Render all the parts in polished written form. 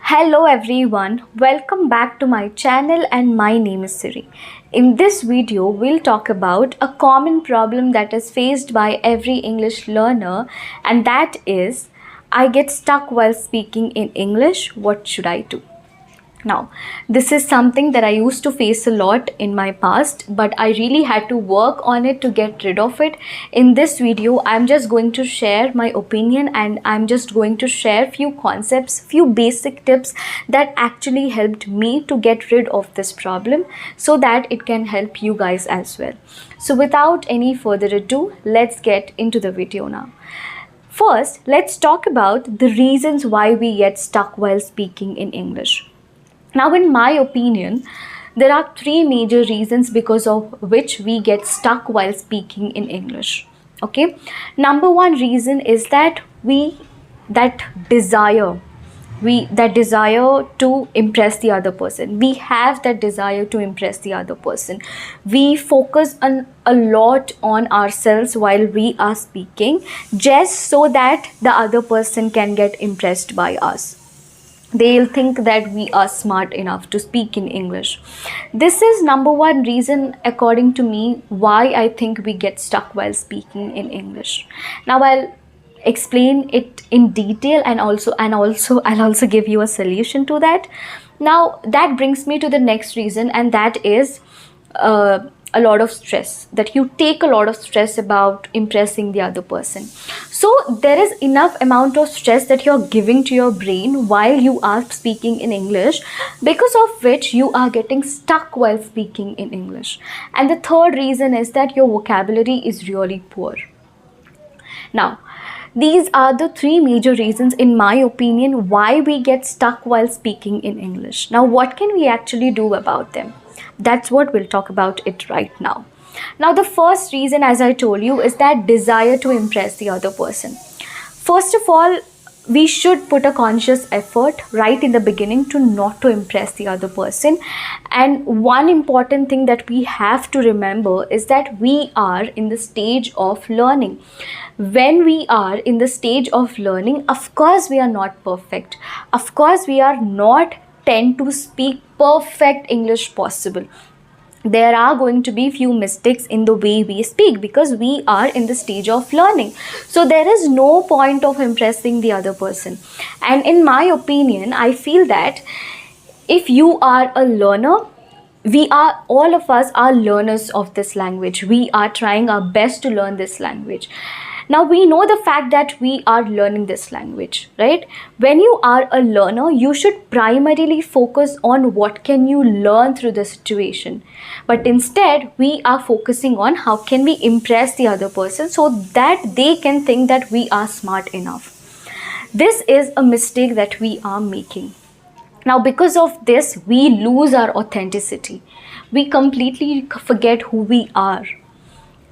Hello everyone, welcome back to my channel and my name is Siri. In this video, we'll talk about a common problem that is faced by every English learner, and that is, I get stuck while speaking in English, what should I do? Now, this is something that I used to face a lot in my past, but I really had to work on it to get rid of it. In this video, I'm just going to share my opinion and I'm just going to share few concepts, few basic tips that actually helped me to get rid of this problem so that it can help you guys as well. So without any further ado, let's get into the video now. First, let's talk about the reasons why we get stuck while speaking in English. Now, in my opinion, there are three major reasons because of which we get stuck while speaking in English. Okay, number one reason is that that desire to impress the other person. We have that desire to impress the other person. We focus a lot on ourselves while we are speaking, just so that the other person can get impressed by us. They'll think that we are smart enough to speak in English. This is number one reason, according to me, why I think we get stuck while speaking in English. Now I'll explain it in detail and also I'll also give you a solution to that. Now that brings me to the next reason, and that is a lot of stress, that you take a lot of stress about impressing the other person. So there is enough amount of stress that you're giving to your brain while you are speaking in English, because of which you are getting stuck while speaking in English. And the third reason is that your vocabulary is really poor. Now, these are the three major reasons, in my opinion, why we get stuck while speaking in English. Now, what can we actually do about them? That's what we'll talk about it right now. Now, the first reason, as I told you, is that desire to impress the other person. First of all, we should put a conscious effort right in the beginning to not to impress the other person. And one important thing that we have to remember is that we are in the stage of learning. When we are in the stage of learning, of course we are not perfect. Of course we are not tend to speak perfect English possible. There are going to be few mistakes in the way we speak because we are in the stage of learning. So there is no point of impressing the other person. And in my opinion, I feel that if you are a learner, all of us are learners of this language. We are trying our best to learn this language. Now, we know the fact that we are learning this language, right? When you are a learner, you should primarily focus on what can you learn through the situation. But instead, we are focusing on how can we impress the other person so that they can think that we are smart enough. This is a mistake that we are making. Now, because of this, we lose our authenticity. We completely forget who we are.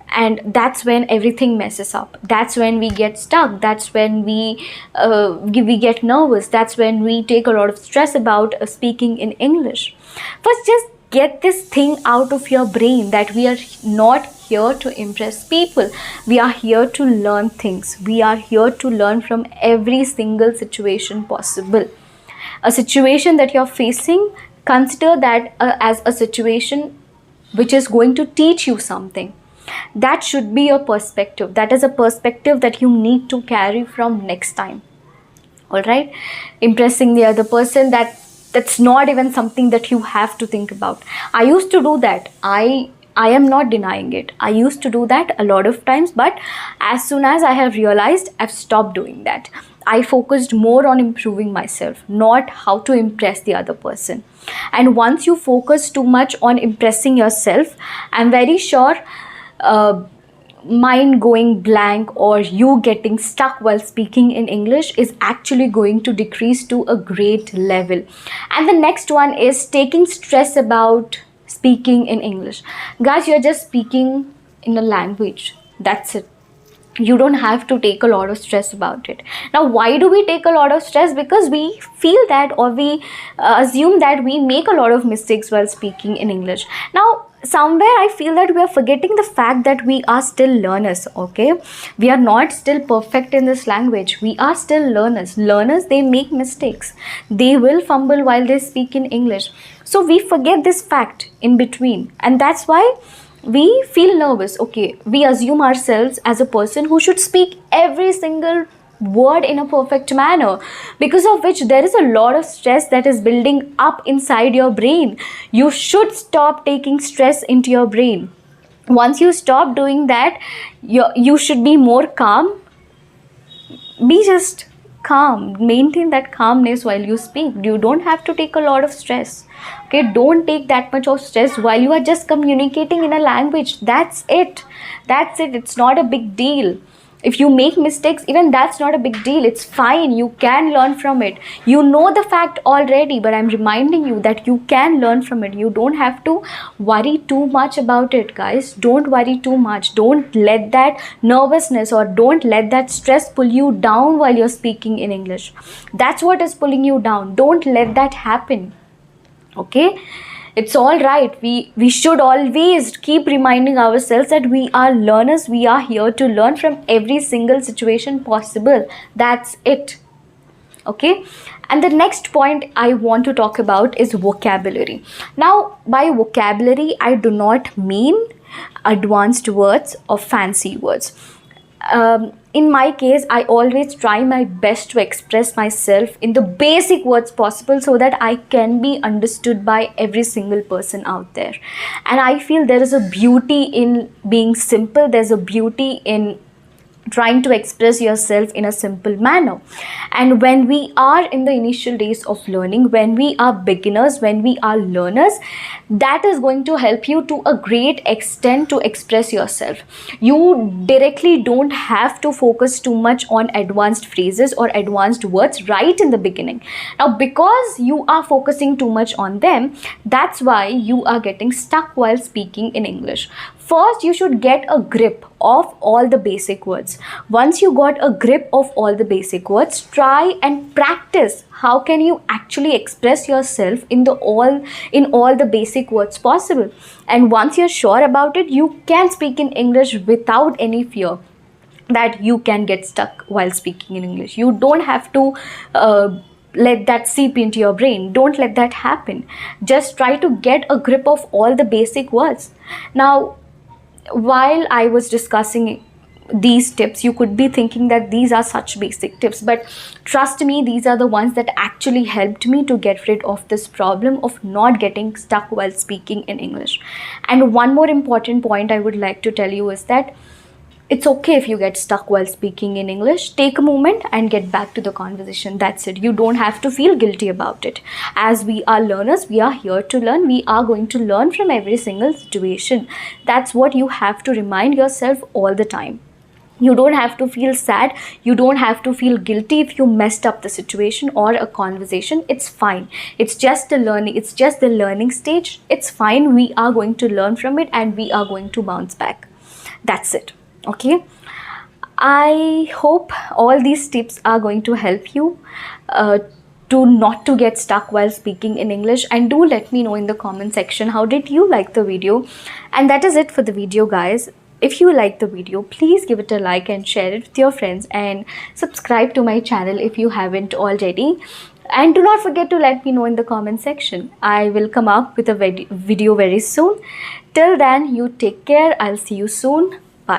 And that's when everything messes up. That's when we get stuck. That's when we get nervous. That's when we take a lot of stress about speaking in English. First, just get this thing out of your brain that we are not here to impress people. We are here to learn things. We are here to learn from every single situation possible. A situation that you're facing, consider that as a situation which is going to teach you something. That should be your perspective. That is a perspective that you need to carry from next time. All right? Impressing the other person, that's not even something that you have to think about. I used to do that. I am not denying it. I used to do that a lot of times, but as soon as I have realized, I've stopped doing that. I focused more on improving myself, not how to impress the other person. And once you focus too much on impressing yourself, I'm very sure mind going blank or you getting stuck while speaking in English is actually going to decrease to a great level. And the next one is taking stress about speaking in English. Guys, you're just speaking in a language. That's it. You don't have to take a lot of stress about it. Now, why do we take a lot of stress? Because we feel that, or we assume that we make a lot of mistakes while speaking in English. Now, somewhere I feel that we are forgetting the fact that we are still learners. Okay, we are not still perfect in this language. We are still learners. They make mistakes, they will fumble while they speak in English. So we forget this fact in between, and that's why we feel nervous. Okay, we assume ourselves as a person who should speak every single word in a perfect manner, because of which there is a lot of stress that is building up inside your brain. You should stop taking stress into your brain. Once you stop doing that, you should be more calm. Be just calm, maintain that calmness while you speak. You don't have to take a lot of stress. Okay, don't take that much of stress while you are just communicating in a language. That's it. It's not a big deal. If you make mistakes, even that's not a big deal. It's fine. You can learn from it. You know the fact already, but I'm reminding you that you can learn from it. You don't have to worry too much about it, guys. Don't worry too much. Don't let that nervousness or don't let that stress pull you down while you're speaking in English. That's what is pulling you down. Don't let that happen. Okay? It's all right. We should always keep reminding ourselves that we are learners. We are here to learn from every single situation possible. That's it. Okay, and the next point I want to talk about is vocabulary. Now, by vocabulary, I do not mean advanced words or fancy words. In my case, I always try my best to express myself in the basic words possible so that I can be understood by every single person out there. And I feel there is a beauty in being simple. There's a beauty in trying to express yourself in a simple manner. And when we are in the initial days of learning, when we are beginners, when we are learners, that is going to help you to a great extent to express yourself. You directly don't have to focus too much on advanced phrases or advanced words right in the beginning. Now, because you are focusing too much on them, that's why you are getting stuck while speaking in English. First, you should get a grip of all the basic words. Once you got a grip of all the basic words, try and practice how can you actually express yourself in all the basic words possible. And once you're sure about it, you can speak in English without any fear that you can get stuck while speaking in English. You don't have to let that seep into your brain. Don't let that happen. Just try to get a grip of all the basic words. Now, while I was discussing these tips, you could be thinking that these are such basic tips, but trust me, these are the ones that actually helped me to get rid of this problem of not getting stuck while speaking in English. And one more important point I would like to tell you is that it's okay if you get stuck while speaking in English. Take a moment and get back to the conversation. That's it. You don't have to feel guilty about it. As we are learners, we are here to learn. We are going to learn from every single situation. That's what you have to remind yourself all the time. You don't have to feel sad. You don't have to feel guilty if you messed up the situation or a conversation. It's fine. It's just the learning. It's just the learning stage. It's fine. We are going to learn from it and we are going to bounce back. That's it. Okay, I hope all these tips are going to help you to not to get stuck while speaking in English. And do let me know in the comment section, how did you like the video? And that is it for the video, guys. If you like the video, please give it a like and share it with your friends, and subscribe to my channel if you haven't already. And do not forget to let me know in the comment section. I will come up with a video very soon. Till then, you take care. I'll see you soon.